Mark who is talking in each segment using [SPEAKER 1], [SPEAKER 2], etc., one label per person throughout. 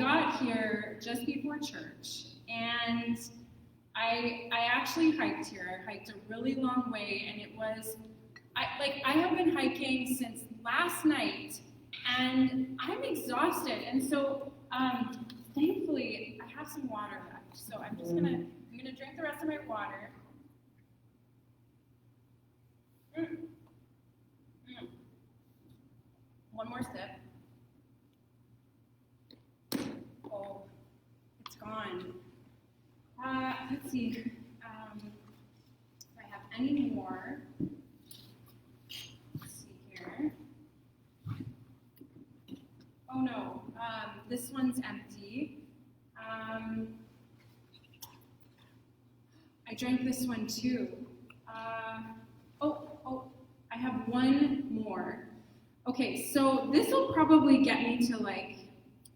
[SPEAKER 1] got here just before church, and I actually hiked here. I hiked a really long way, and it was, I have been hiking since last night, and I'm exhausted. And so, thankfully, I have some water left. So I'm gonna drink the rest of my water. One more sip. Oh, it's gone. Let's see if I have any more. Let's see here. Oh no, this one's empty. I drank this one too. I have one more. Okay, so this will probably get me to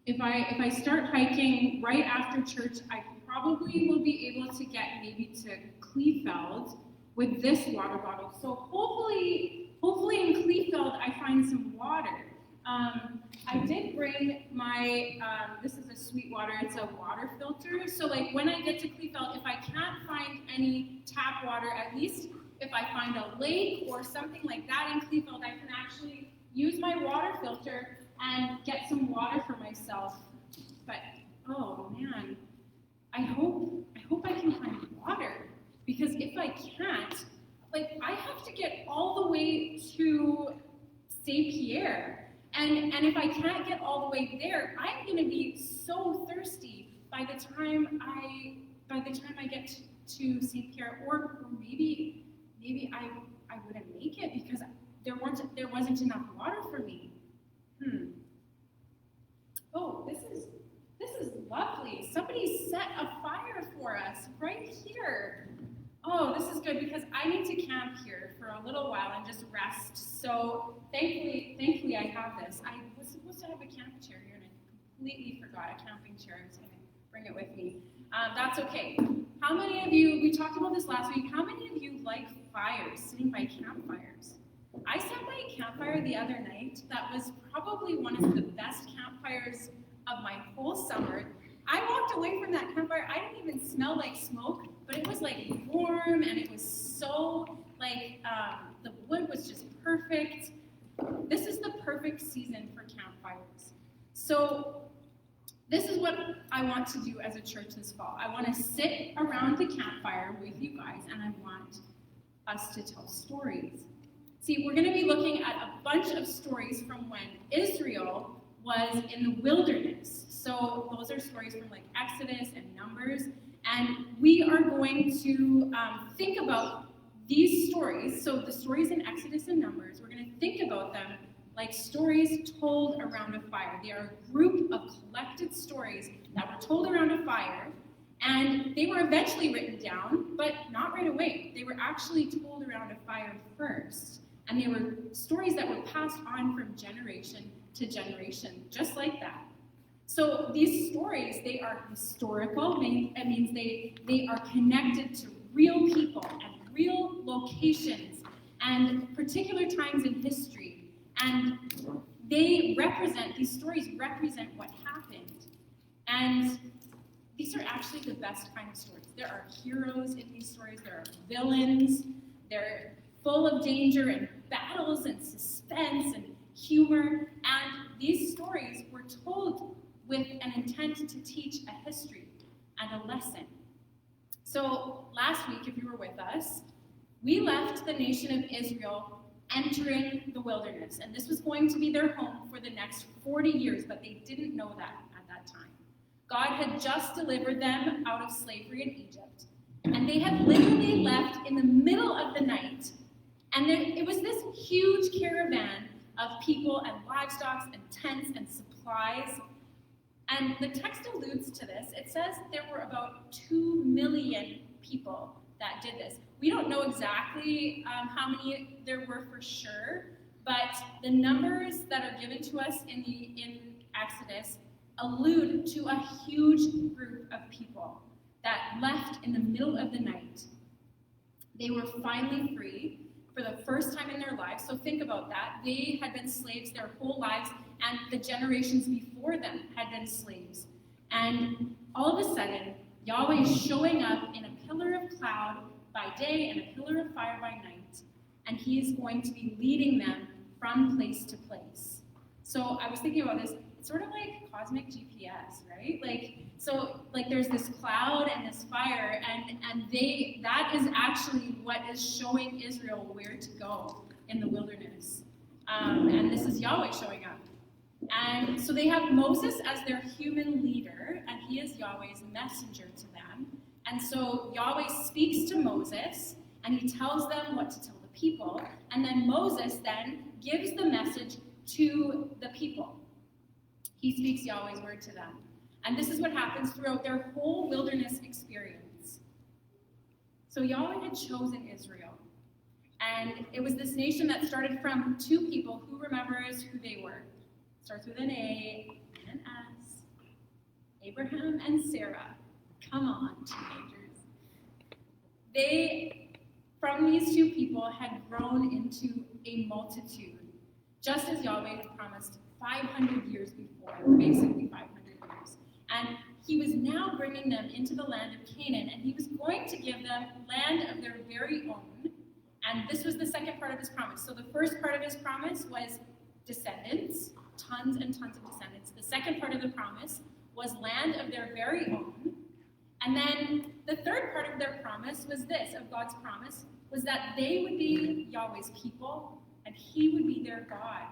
[SPEAKER 1] if I start hiking right after church, I probably will be able to get maybe to Kleefeld with this water bottle. So hopefully in Kleefeld I find some water. I did bring my, this is a Sweetwater, it's a water filter. So when I get to Kleefeld, if I can't find any tap water, at least if I find a lake or something like that in Kleefeld, I can actually use my water filter and get some water for myself. But, oh man, I hope I can find water, because if I can't, I have to get all the way to St. Pierre. And if I can't get all the way there, I'm going to be so thirsty by the time I get to St. Pierre, or maybe I wouldn't make it because there wasn't enough water for me. Oh, this is lovely. Somebody set a fire for us right here. Oh, this is good because I need to camp here for a little while and just rest. So thankfully I have this. I was supposed to have a camp chair here and I completely forgot a camping chair. I was going to bring it with me. That's okay. How many of you, we talked about this last week, how many of you like fires, sitting by campfires? I sat by a campfire the other night. That was probably one of the best campfires of my whole summer. I walked away from that campfire, I didn't even smell like smoke, but it was warm and it was so the wood was just perfect. This is the perfect season for campfires. So this is what I want to do as a church this fall. I want to sit around the campfire with you guys, and I want us to tell stories. See, we're going to be looking at a bunch of stories from when Israel was in the wilderness. So those are stories from Exodus and Numbers. And we are going to think about these stories. So the stories in Exodus and Numbers, we're going to think about them like stories told around a fire. They are a group of collected stories that were told around a fire. And they were eventually written down, but not right away. They were actually told around a fire first. And they were stories that were passed on from generation to generation, just like that. So these stories, they are historical. It means they are connected to real people and real locations and particular times in history. And these stories represent what happened. And these are actually the best kind of stories. There are heroes in these stories. There are villains. They're full of danger and battles and suspense and humor. And these stories were told with an intent to teach a history and a lesson. So last week, if you were with us, we left the nation of Israel entering the wilderness. And this was going to be their home for the next 40 years, but they didn't know that at that time. God had just delivered them out of slavery in Egypt. And they had literally left in the middle of the night. And it was this huge caravan of people and livestock and tents and supplies. And the text alludes to this. It says there were about 2 million people that did this. We don't know exactly how many there were for sure, but the numbers that are given to us in Exodus allude to a huge group of people that left in the middle of the night. They were finally free for the first time in their lives. So think about that. They had been slaves their whole lives, and the generations before them had been slaves. And all of a sudden, Yahweh is showing up in a pillar of cloud by day and a pillar of fire by night. And he is going to be leading them from place to place. So I was thinking about this. It's sort of like cosmic GPS, right? Like there's this cloud and this fire, and that is actually what is showing Israel where to go in the wilderness. And this is Yahweh showing up. And so they have Moses as their human leader, and he is Yahweh's messenger to them. And so Yahweh speaks to Moses, and he tells them what to tell the people. And then Moses then gives the message to the people. He speaks Yahweh's word to them. And this is what happens throughout their whole wilderness experience. So Yahweh had chosen Israel. And it was this nation that started from two people. Who remembers who they were? Starts with an A and an S. Abraham and Sarah. Come on, teenagers. They, from these two people, had grown into a multitude, just as Yahweh had promised 500 years before, basically 500 years. And he was now bringing them into the land of Canaan, and he was going to give them land of their very own. And this was the second part of his promise. So the first part of his promise was descendants, tons and tons of descendants. The second part of the promise was land of their very own. And then the third part of their promise was this, of God's promise, was that they would be Yahweh's people, and he would be their God.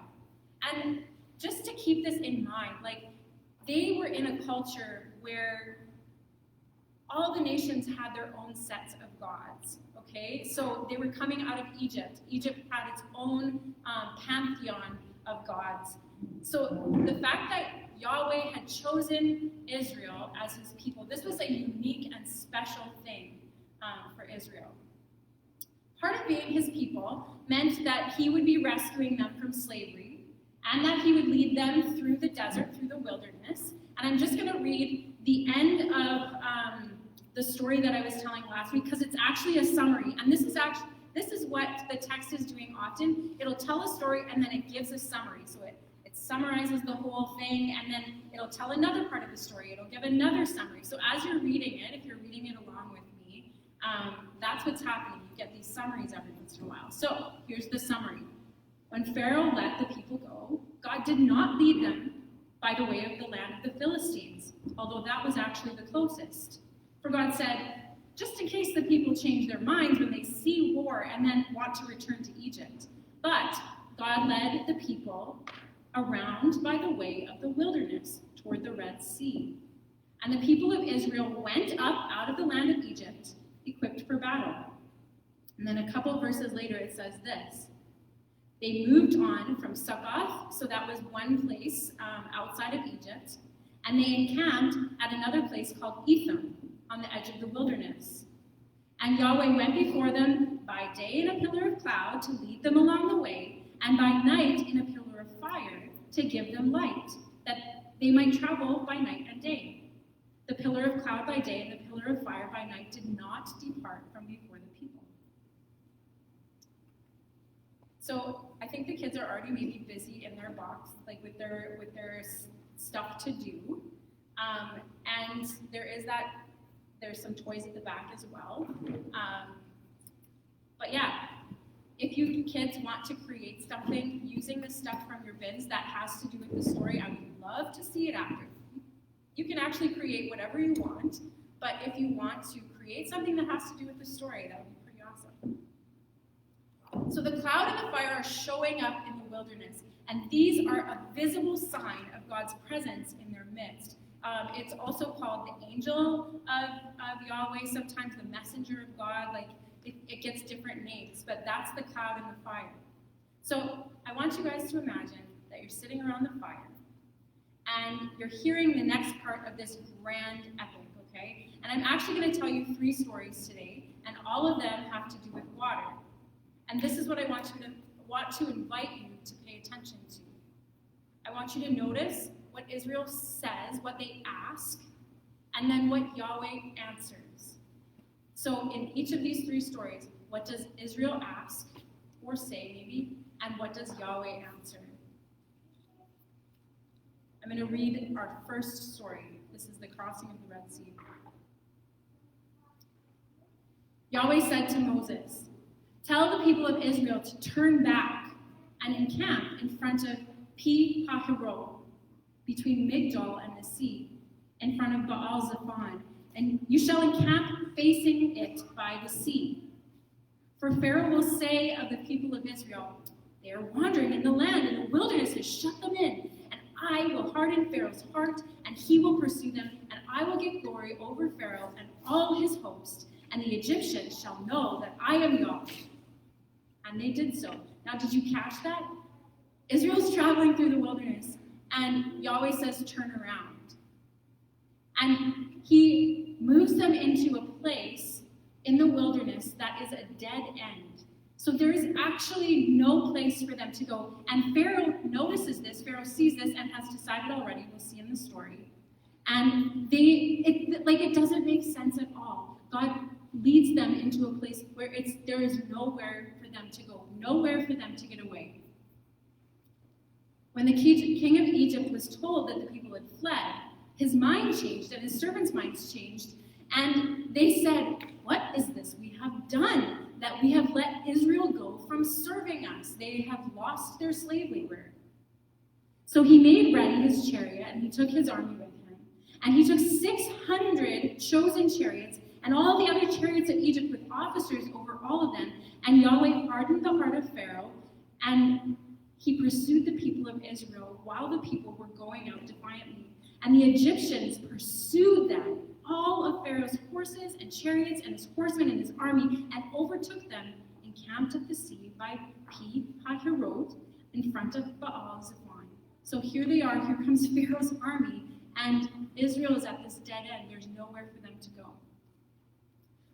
[SPEAKER 1] And just to keep this in mind, like, they were in a culture where all the nations had their own sets of gods, okay? So they were coming out of Egypt. Egypt had its own pantheon of gods. So the fact that Yahweh had chosen Israel as his people, this was a unique and special thing for Israel. Part of being his people meant that he would be rescuing them from slavery, and that he would lead them through the desert, through the wilderness. And I'm just going to read the end of the story that I was telling last week, because it's actually a summary. And this is what the text is doing often. It'll tell a story, and then it gives a summary. So it summarizes the whole thing, and then it'll tell another part of the story. It'll give another summary. So as you're reading it, if you're reading it along with me, that's what's happening. You get these summaries every once in a while. So here's the summary. When Pharaoh let the people go, God did not lead them by the way of the land of the Philistines, although that was actually the closest. For God said, just in case the people change their minds when they see war and then want to return to Egypt. But God led the people around by the way of the wilderness toward the Red Sea. And the people of Israel went up out of the land of Egypt, equipped for battle. And then a couple verses later it says this. They moved on from Succoth, so that was one place outside of Egypt, and they encamped at another place called Etham, on the edge of the wilderness. And Yahweh went before them by day in a pillar of cloud to lead them along the way, and by night in a pillar of fire to give them light, that they might travel by night and day. The pillar of cloud by day and the pillar of fire by night did not depart from before the people. So I think the kids are already maybe busy in their box, like with their stuff to do. And there's some toys at the back as well. But yeah, if you kids want to create something using the stuff from your bins that has to do with the story, I would love to see it after. You can actually create whatever you want, but if you want to create something that has to do with the story, that would be pretty awesome. So the cloud and the fire are showing up in the wilderness, and these are a visible sign of God's presence in their midst. It's also called the angel of Yahweh, sometimes the messenger of God, like it gets different names, but that's the cloud and the fire. So I want you guys to imagine that you're sitting around the fire, and you're hearing the next part of this grand epic, okay? And I'm actually going to tell you 3 stories today, and all of them have to do with water. And this is what I want to invite you to pay attention to. I want you to notice what Israel says, what they ask, and then what Yahweh answers. So in each of these 3 stories, what does Israel ask or say maybe, and what does Yahweh answer? I'm going to read our first story. This is the crossing of the Red Sea. Yahweh said to Moses, "Tell the people of Israel to turn back and encamp in front of Pi-hahiroth, between Migdol and the sea, in front of Baal-zephon, and you shall encamp facing it by the sea. For Pharaoh will say of the people of Israel, they are wandering in the land, and the wilderness has shut them in. And I will harden Pharaoh's heart, and he will pursue them, and I will get glory over Pharaoh and all his host, and the Egyptians shall know that I am Yahweh." And they did so. Now, did you catch that? Israel's traveling through the wilderness, and Yahweh says, "Turn around." And he moves them into a place in the wilderness that is a dead end. So there is actually no place for them to go. And Pharaoh notices this, Pharaoh sees this, and has decided already, we'll see in the story. And it doesn't make sense at all. God leads them into a place where there is nowhere for them to go, nowhere for them to get away. When the king of Egypt was told that the people had fled, his mind changed and his servants' minds changed. And they said, "What is this we have done, that we have let Israel go from serving us? They have lost their slave labor." So he made ready his chariot, and he took his army with him. And he took 600 chosen chariots, and all the other chariots of Egypt with officers over all of them. And Yahweh hardened the heart of Pharaoh, and he pursued the people of Israel while the people were going out defiantly. And the Egyptians pursued them, all of Pharaoh's horses and chariots and his horsemen and his army, and overtook them, encamped at the sea by Pi-hahiroth in front of Baal-zephon. So here they are, here comes Pharaoh's army, and Israel is at this dead end. There's nowhere for them to go.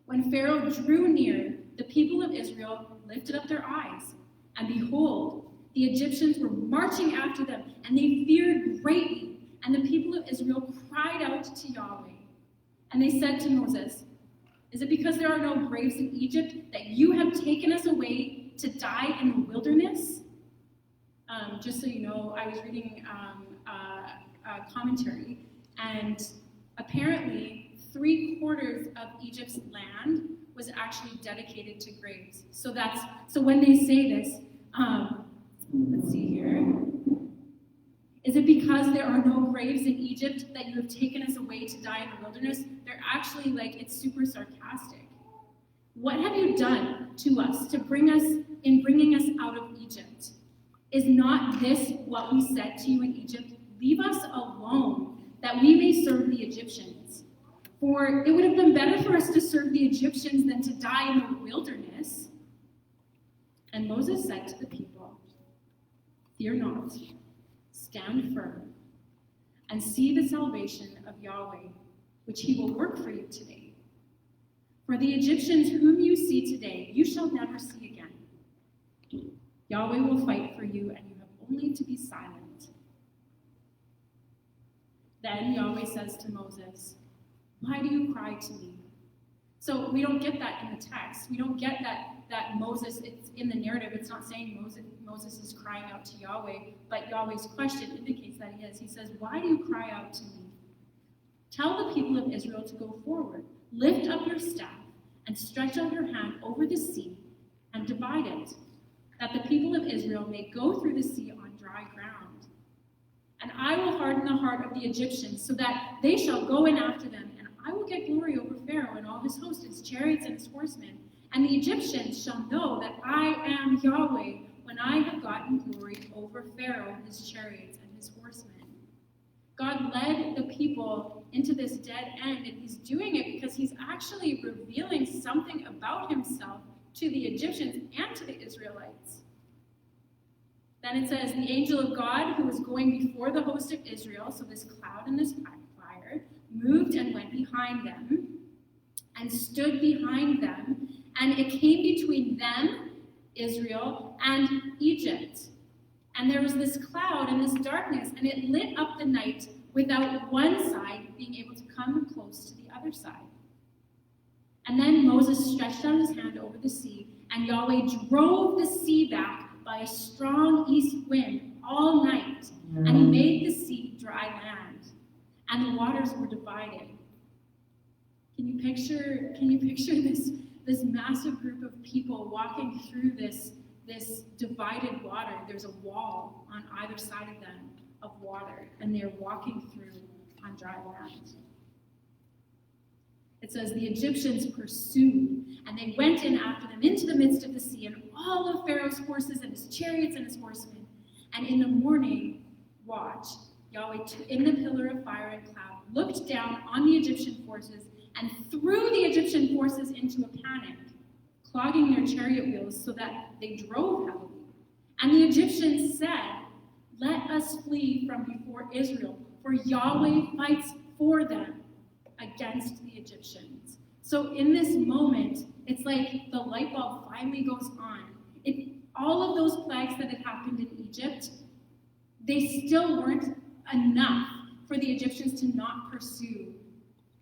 [SPEAKER 1] When Pharaoh drew near, the people of Israel lifted up their eyes, and behold, the Egyptians were marching after them, and they feared greatly. And the people of Israel cried out to Yahweh. And they said to Moses, "Is it because there are no graves in Egypt that you have taken us away to die in the wilderness?" Just so you know, I was reading a commentary, and apparently 3/4 of Egypt's land was actually dedicated to graves. So when they say this, let's see here. Is it because there are no graves in Egypt that you have taken us away to die in the wilderness? They're actually it's super sarcastic. What have you done to us to bringing us out of Egypt? Is not this what we said to you in Egypt? Leave us alone, that we may serve the Egyptians. For it would have been better for us to serve the Egyptians than to die in the wilderness. And Moses said to the people, "Fear not. Stand firm and see the salvation of Yahweh, which he will work for you today. For the Egyptians whom you see today, you shall never see again. Yahweh will fight for you, and you have only to be silent." Then Yahweh says to Moses, "Why do you cry to me?" So we don't get that in the text. We don't get that Moses, it's in the narrative, it's not saying Moses is crying out to Yahweh, but Yahweh's question indicates that he is. He says, "Why do you cry out to me? Tell the people of Israel to go forward. Lift up your staff and stretch out your hand over the sea and divide it, that the people of Israel may go through the sea on dry ground. And I will harden the heart of the Egyptians so that they shall go in after them, and I will get glory over Pharaoh and all his host, his chariots and his horsemen. And the Egyptians shall know that I am Yahweh when I have gotten glory over Pharaoh, his chariots, and his horsemen." God led the people into this dead end, and he's doing it because he's actually revealing something about himself to the Egyptians and to the Israelites. Then it says, "The angel of God who was going before the host of Israel," so this cloud and this fire, "moved and went behind them and stood behind them. And it came between them, Israel, and Egypt. And there was this cloud and this darkness, and it lit up the night without one side being able to come close to the other side. And then Moses stretched out his hand over the sea, and Yahweh drove the sea back by a strong east wind all night. And he made the sea dry dry land, and the waters were divided. Can you picture this massive group of people walking through this divided water? There's a wall on either side of them of water, and they're walking through on dry land. It says the Egyptians pursued, and they went in after them into the midst of the sea, and all of Pharaoh's horses and his chariots and his horsemen. And in the morning watch, Yahweh, in the pillar of fire and cloud, looked down on the Egyptian forces and threw the Egyptian forces into a panic, clogging their chariot wheels so that they drove heavily. And the Egyptians said, "Let us flee from before Israel, for Yahweh fights for them against the Egyptians." So in this moment, it's like the light bulb finally goes on. All of those plagues that had happened in Egypt, they still weren't enough for the Egyptians to not pursue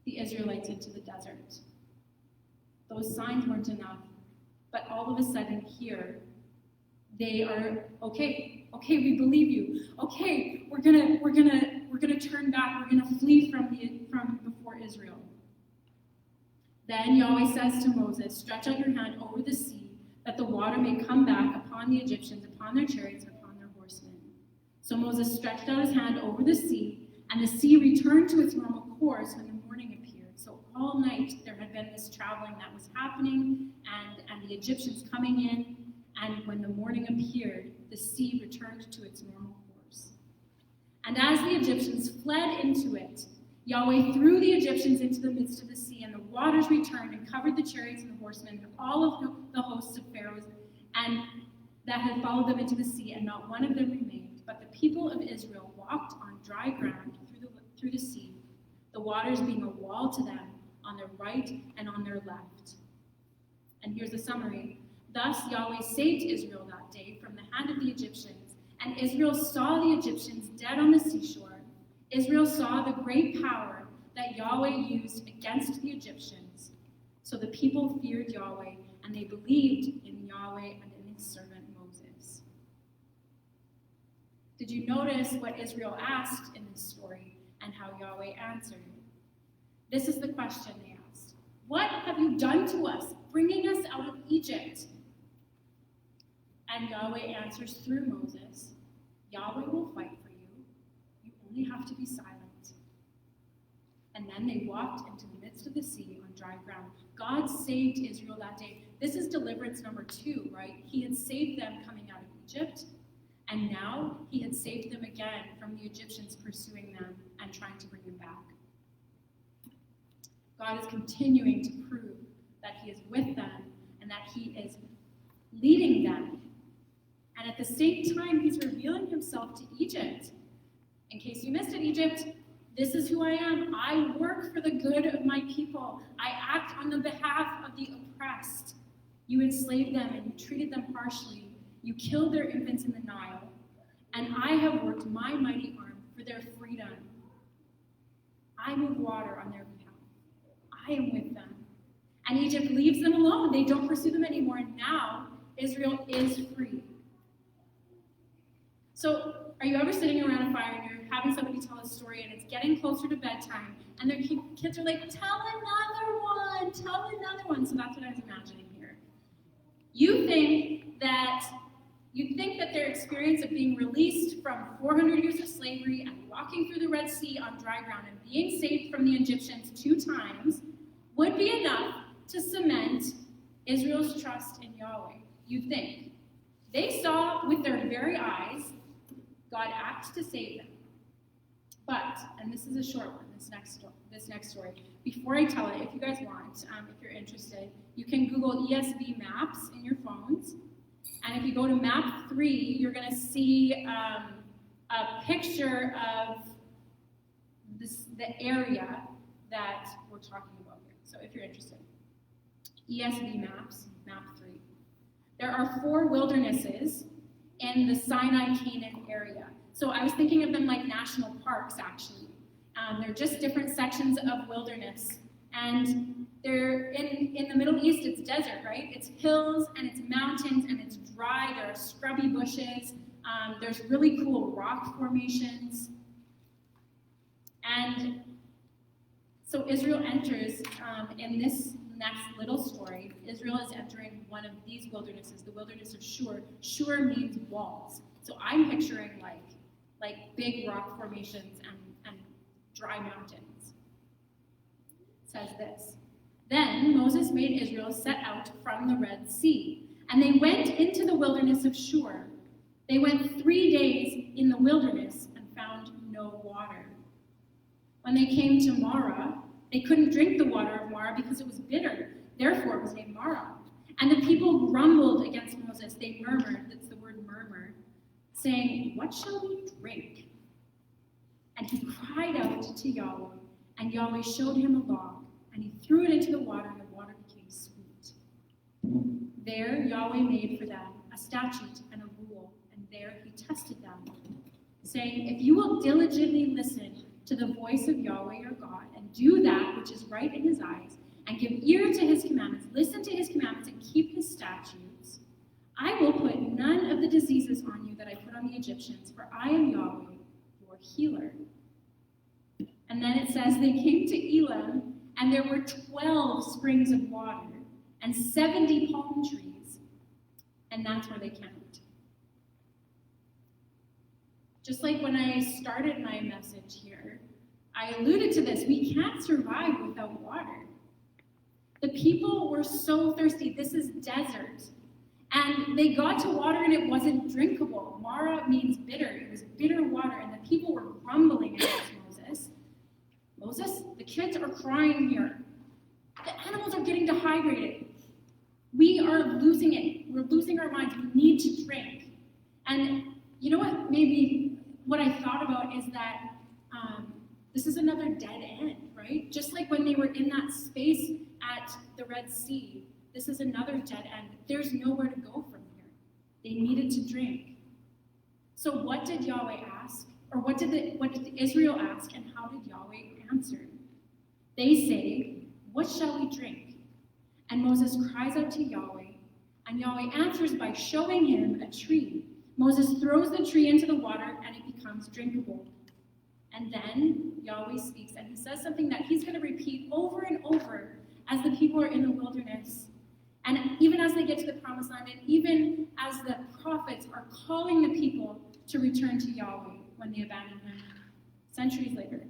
[SPEAKER 1] the Israelites into the desert. Those signs weren't enough. But all of a sudden here, they are, okay, we believe you. Okay, we're gonna turn back. We're gonna flee from before Israel. Then Yahweh says to Moses, "Stretch out your hand over the sea, that the water may come back upon the Egyptians, upon their chariots, and upon their horsemen." So Moses stretched out his hand over the sea, and the sea returned to its normal course when the morning appeared. So all night there had been this traveling that was happening, and the Egyptians coming in, and when the morning appeared, the sea returned to its normal course. And as the Egyptians fled into it, Yahweh threw the Egyptians into the midst of the sea, and the waters returned and covered the chariots and the horsemen and all of the hosts of Pharaoh and that had followed them into the sea, and not one of them remained. But the people of Israel walked on dry ground through the sea, the waters being a wall to them on their right and on their left. And here's the summary. Thus Yahweh saved Israel that day from the hand of the Egyptians, and Israel saw the Egyptians dead on the seashore. Israel saw the great power that Yahweh used against the Egyptians. So the people feared Yahweh, and they believed in Yahweh and in his servant Moses. Did you notice what Israel asked in this story and how Yahweh answered? This is the question they asked. "What have you done to us, bringing us out of Egypt?" And Yahweh answers through Moses, "Yahweh will fight for you. You only have to be silent." And then they walked into the midst of the sea on dry ground. God saved Israel that day. This is deliverance number 2, right? He had saved them coming out of Egypt, and now he had saved them again from the Egyptians pursuing them and trying to bring them back. God is continuing to prove that he is with them and that he is leading them. And at the same time, he's revealing himself to Egypt. In case you missed it, Egypt, this is who I am. I work for the good of my people. I act on the behalf of the oppressed. You enslaved them and you treated them harshly. You killed their infants in the Nile. And I have worked my mighty arm for their freedom. I move water on their behalf. I am with them. And Egypt leaves them alone. They don't pursue them anymore. And now Israel is free. So, are you ever sitting around a fire and you're having somebody tell a story and it's getting closer to bedtime and their kids are like, tell another one. So that's what I was imagining here. You think that their experience of being released from 400 years of slavery and walking through the Red Sea on dry ground and being saved from the Egyptians 2 times would be enough to cement Israel's trust in Yahweh. You think. They saw with their very eyes God act to save them. But, and this is a short one, this next story. Before I tell it, if you guys want, if you're interested, you can Google ESV maps in your phones. And if you go to map 3, you're going to see a picture of the area that we're talking about here. So if you're interested. ESV maps, map 3. There are 4 wildernesses in the Sinai Canaan area. So I was thinking of them like national parks, actually. They're just different sections of wilderness. And they're in the Middle East, it's desert, right? It's hills and it's mountains and it's dry. There are scrubby bushes. There's really cool rock formations. And so Israel enters, in this next little story, Israel is entering one of these wildernesses, the wilderness of Shur. Shur means walls. So I'm picturing like big rock formations and dry mountains. It says this: Then Moses made Israel set out from the Red Sea, and they went into the wilderness of Shur. They went 3 days in the wilderness and found no water. When they came to Marah, they couldn't drink the water of Marah because it was bitter. Therefore, it was named Marah. And the people grumbled against Moses. They murmured, that's the word murmur, saying, "What shall we drink?" And he cried out to Yahweh, and Yahweh showed him a log, and he threw it into the water, and the water became sweet. There Yahweh made for them a statute and a rule, and there he tested them, saying, "If you will diligently listen to the voice of Yahweh your God, and do that which is right in his eyes, and give ear to his commandments, listen to his commandments, and keep his statutes, I will put none of the diseases on you that I put on the Egyptians, for I am Yahweh, your healer." And then it says, they came to Elim, and there were 12 springs of water, and 70 palm trees, and that's where they camped. Just like when I started my message here, I alluded to this. We can't survive without water. The people were so thirsty. This is desert. And they got to water and it wasn't drinkable. Marah means bitter. It was bitter water, and the people were grumbling against Moses. "Moses, the kids are crying here. The animals are getting dehydrated. We are losing it. We're losing our minds. We need to drink." And you know what I thought about is that this is another dead end, right? Just like when they were in that space at the Red Sea, this is another dead end. There's nowhere to go from here. They needed to drink. So what did Yahweh ask? Or what did Israel ask, and how did Yahweh answer? They say, "What shall we drink?" And Moses cries out to Yahweh, and Yahweh answers by showing him a tree. Moses throws the tree into the water, and it becomes drinkable. And then Yahweh speaks, and he says something that he's going to repeat over and over as the people are in the wilderness. And even as they get to the promised land, and even as the prophets are calling the people to return to Yahweh when they abandon him, centuries later,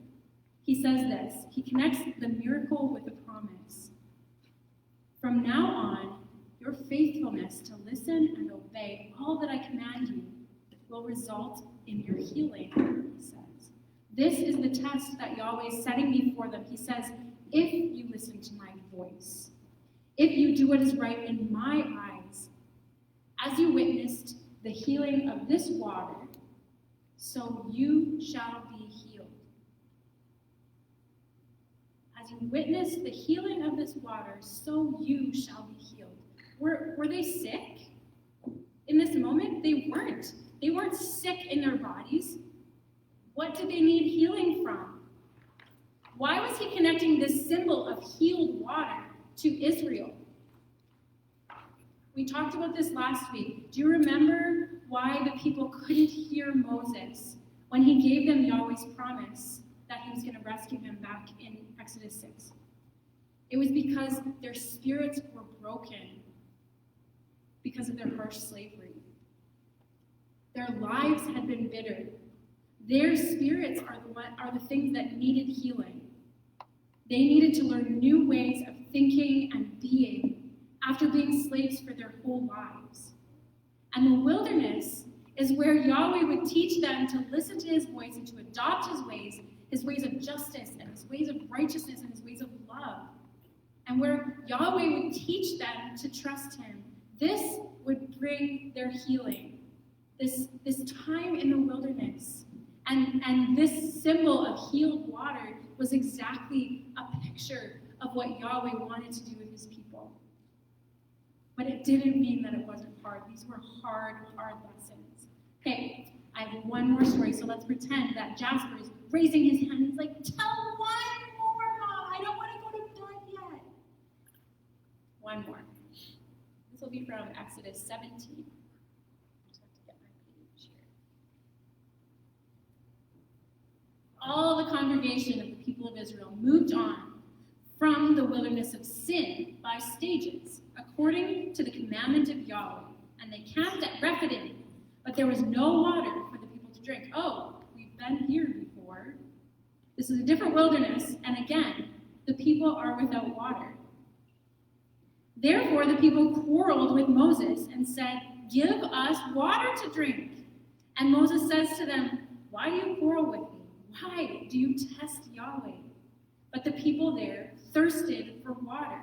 [SPEAKER 1] he says this. He connects the miracle with the promise. "From now on, your faithfulness to listen and obey all that I command you will result in your healing," he says. This is the test that Yahweh is setting before them. He says, if you listen to my voice, if you do what is right in my eyes, as you witnessed the healing of this water, so you shall be healed. As you witness the healing of this water, so you shall be healed. Were they sick in this moment? They weren't. They weren't sick in their bodies. What did they need healing from? Why was he connecting this symbol of healed water to Israel? We talked about this last week. Do you remember why the people couldn't hear Moses when he gave them Yahweh's promise that he was going to rescue them back in Exodus 6? It was because their spirits were broken because of their harsh slavery. Their lives had been bitter. Their spirits are the things that needed healing. They needed to learn new ways of thinking and being after being slaves for their whole lives. And the wilderness is where Yahweh would teach them to listen to his voice and to adopt his ways of justice and his ways of righteousness and his ways of love. And where Yahweh would teach them to trust him. This would bring their healing. This time in the wilderness. And this symbol of healed water was exactly a picture of what Yahweh wanted to do with his people. But it didn't mean that it wasn't hard. These were hard lessons. Okay, I have one more story, so let's pretend that Jasper is raising his hand. He's like, "Tell one more, Mom. I don't want to go to bed yet." One more. This will be from Exodus 17. all the congregation of the people of Israel moved on from the wilderness of sin by stages, according to the commandment of Yahweh. And they camped at Rephidim, but there was no water for the people to drink. Oh, we've been here before. This is a different wilderness, and again, the people are without water. Therefore, the people quarreled with Moses and said, "Give us water to drink." And Moses says to them, "Why do you quarrel with me? Why do you test Yahweh?" But the people there thirsted for water.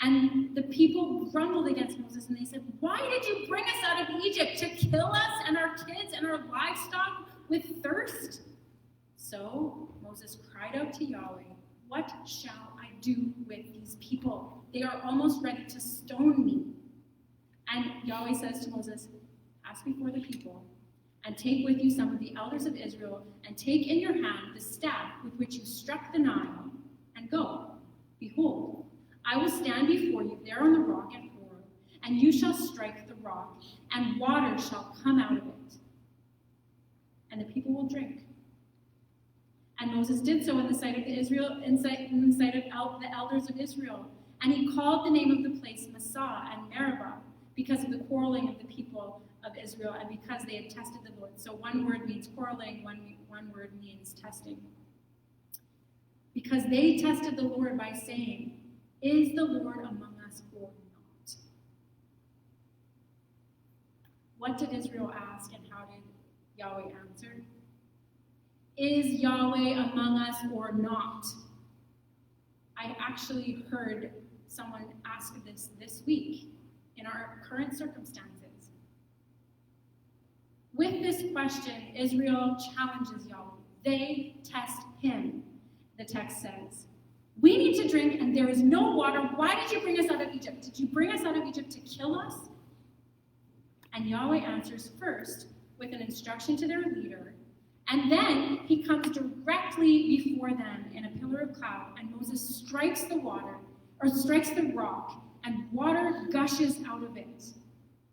[SPEAKER 1] And the people grumbled against Moses, and they said, "Why did you bring us out of Egypt to kill us and our kids and our livestock with thirst?" So Moses cried out to Yahweh, "What shall I do with these people? They are almost ready to stone me." And Yahweh says to Moses, "Pass before the people, and take with you some of the elders of Israel, and take in your hand the staff with which you struck the Nile, and go. Behold, I will stand before you there on the rock at Horeb, and you shall strike the rock, and water shall come out of it, and the people will drink." And Moses did so in the sight of the elders of Israel, and he called the name of the place Massah and Meribah, because of the quarreling of the people of Israel, and because they had tested the Lord. So one word means quarreling, one word means testing. Because they tested the Lord by saying, "Is the Lord among us or not?" What did Israel ask, and how did Yahweh answer? Is Yahweh among us or not? I actually heard someone ask this week in our current circumstances. With this question, Israel challenges Yahweh. They test him, the text says. "We need to drink, and there is no water. Why did you bring us out of Egypt? Did you bring us out of Egypt to kill us?" And Yahweh answers first with an instruction to their leader, and then he comes directly before them in a pillar of cloud, and Moses strikes the rock, and water gushes out of it.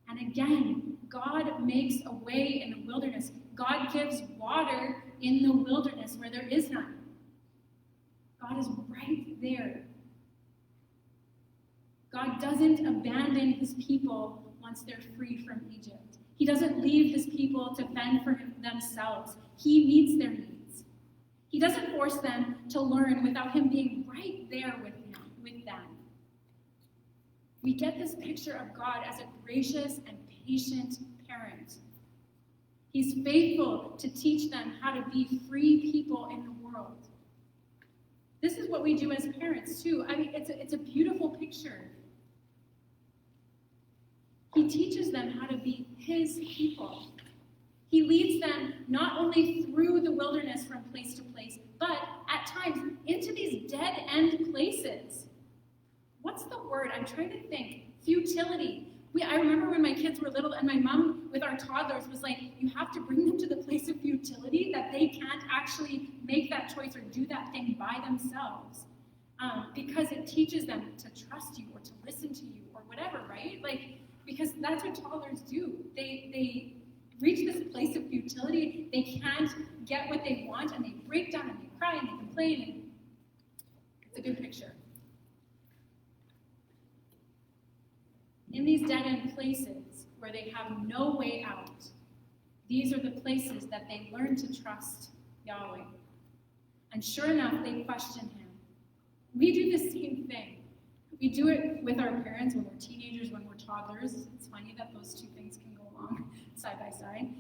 [SPEAKER 1] And again, God makes a way in the wilderness. God gives water in the wilderness where there is none. God is right there. God doesn't abandon his people once they're freed from Egypt. He doesn't leave his people to fend for themselves. He meets their needs. He doesn't force them to learn without him being right there with them. We get this picture of God as a gracious and patient parent. He's faithful to teach them how to be free people in the world. This is what we do as parents too. I mean, it's a beautiful picture. He teaches them how to be his people. He leads them not only through the wilderness from place to place, but at times into these dead-end places. What's the word? I'm trying to think. Futility. I remember when my kids were little and my mom with our toddlers was like, you have to bring them to the place of futility that they can't actually make that choice or do that thing by themselves. Because it teaches them to trust you or to listen to you or whatever, right? Because that's what toddlers do. They reach this place of futility. They can't get what they want, and they break down and they cry and they complain. And it's a good picture. In these dead-end places where they have no way out, these are the places that they learn to trust Yahweh. And sure enough, they question him. We do the same thing. We do it with our parents when we're teenagers, when we're toddlers. It's funny that those two things can go along side by side.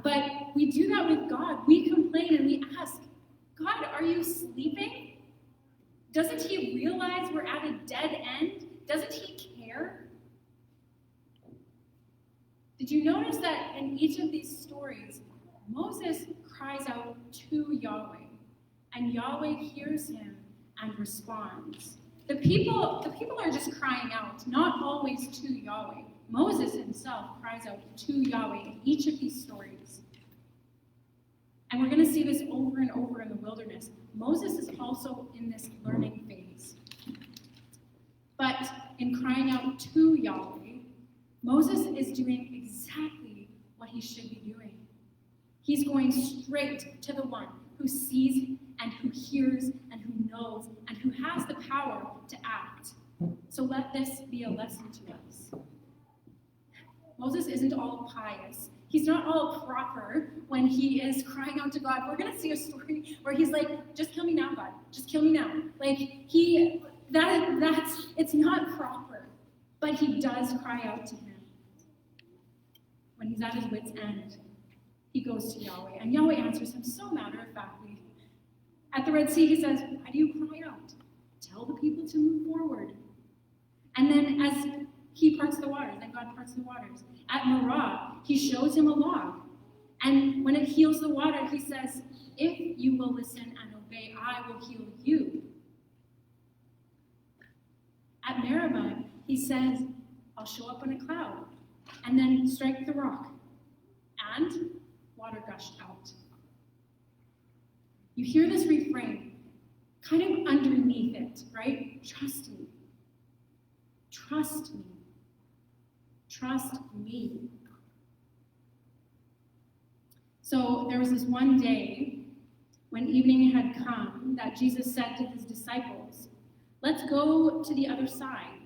[SPEAKER 1] But we do that with God. We complain and we ask, "God, are you sleeping? Doesn't he realize we're at a dead end? Doesn't he care?" Did you notice that in each of these stories, Moses cries out to Yahweh, and Yahweh hears him and responds? The people are just crying out, not always to Yahweh. Moses himself cries out to Yahweh in each of these stories. And we're going to see this over and over in the wilderness. Moses is also in this learning phase. But in crying out to Yahweh, Moses is doing exactly what he should be doing. He's going straight to the one who sees and who hears and who knows and who has the power to act. So let this be a lesson to us. Moses isn't all pious. He's not all proper when he is crying out to God. We're going to see a story where he's like, just kill me now, God. Just kill me now. Like, it's not proper. But he does cry out to him. When he's at his wit's end, he goes to Yahweh. And Yahweh answers him so matter-of-factly. At the Red Sea, he says, why do you cry out? Tell the people to move forward. And then as he parts the waters, then God parts the waters. At Marah, he shows him a log. And when it heals the water, he says, if you will listen and obey, I will heal you. At Meribah, he says, I'll show up on a cloud and then strike the rock. And water gushed out. You hear this refrain kind of underneath it, right? Trust me. Trust me. Trust me. So there was this one day when evening had come that Jesus said to his disciples, let's go to the other side.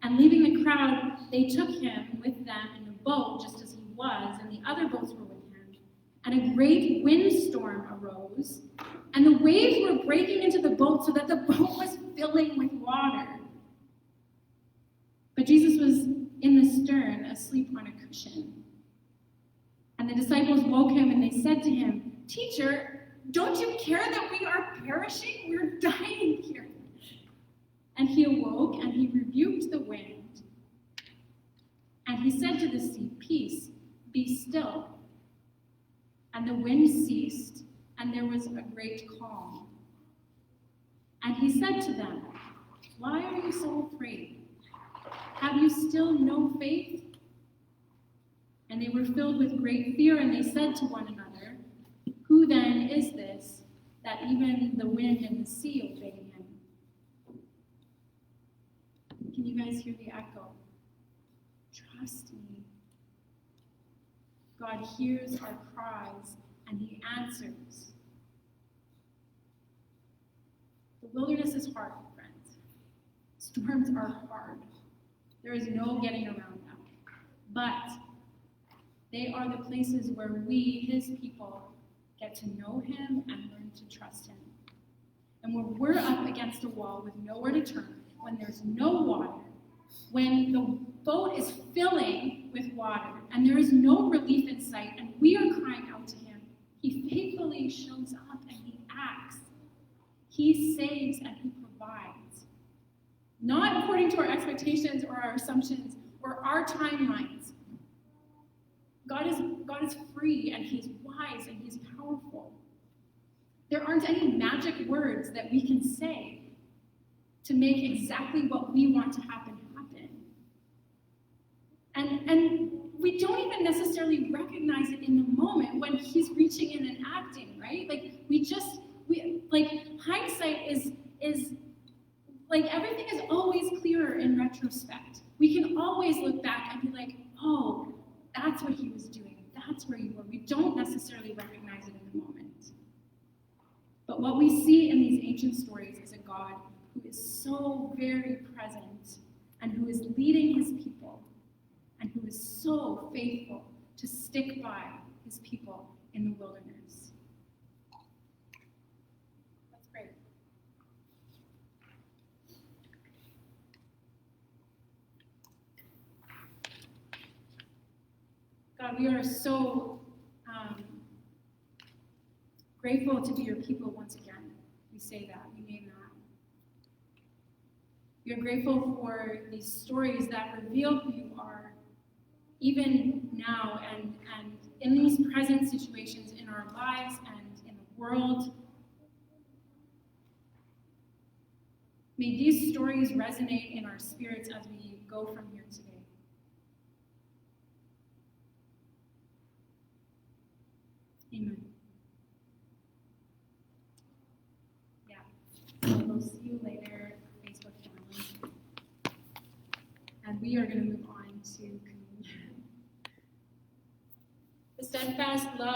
[SPEAKER 1] And leaving the crowd, they took him with them in a boat just as he was, and the other boats were with him. And a great windstorm arose, and the waves were breaking into the boat so that the boat was filling with water. But Jesus was in the stern, asleep on a cushion. And the disciples woke him, and they said to him, Teacher, don't you care that we are perishing? We're dying here. And he awoke, and he rebuked the wind. And he said to the sea, Peace, be still. And the wind ceased, and there was a great calm. And he said to them, Why are you so afraid? Have you still no faith? And they were filled with great fear, and they said to one another, Who then is this, that even the wind and the sea obey him? Can you guys hear the echo? Trust me. God hears our cries, and he answers. The wilderness is hard, friends. Storms are hard. There is no getting around them. But they are the places where we, his people, get to know him and learn to trust him. And when we're up against a wall with nowhere to turn, when there's no water, when the boat is filling with water, and there is no relief in sight, and we are crying out to him, he faithfully shows up and he acts. He saves and he provides. Not according to our expectations or our assumptions or our timelines. God is free, and he's wise, and he's powerful. There aren't any magic words that we can say to make exactly what we want to happen. And we don't even necessarily recognize it in the moment when he's reaching in and acting, right? Like hindsight is like everything is always clearer in retrospect. We can always look back and be like, oh, that's what he was doing. That's where you were. We don't necessarily recognize it in the moment. But what we see in these ancient stories is a God who is so very present and who is leading his people and who is so faithful to stick by his people in the wilderness. Let's pray. God, we are so grateful to be your people once again. We say that, we name that. We are grateful for these stories that reveal who you are, even now and in these present situations in our lives and in the world. May these stories resonate in our spirits as we go from here today. Amen. Yeah. So we'll see you later, Facebook family. And we are going to move on to communion. steadfast love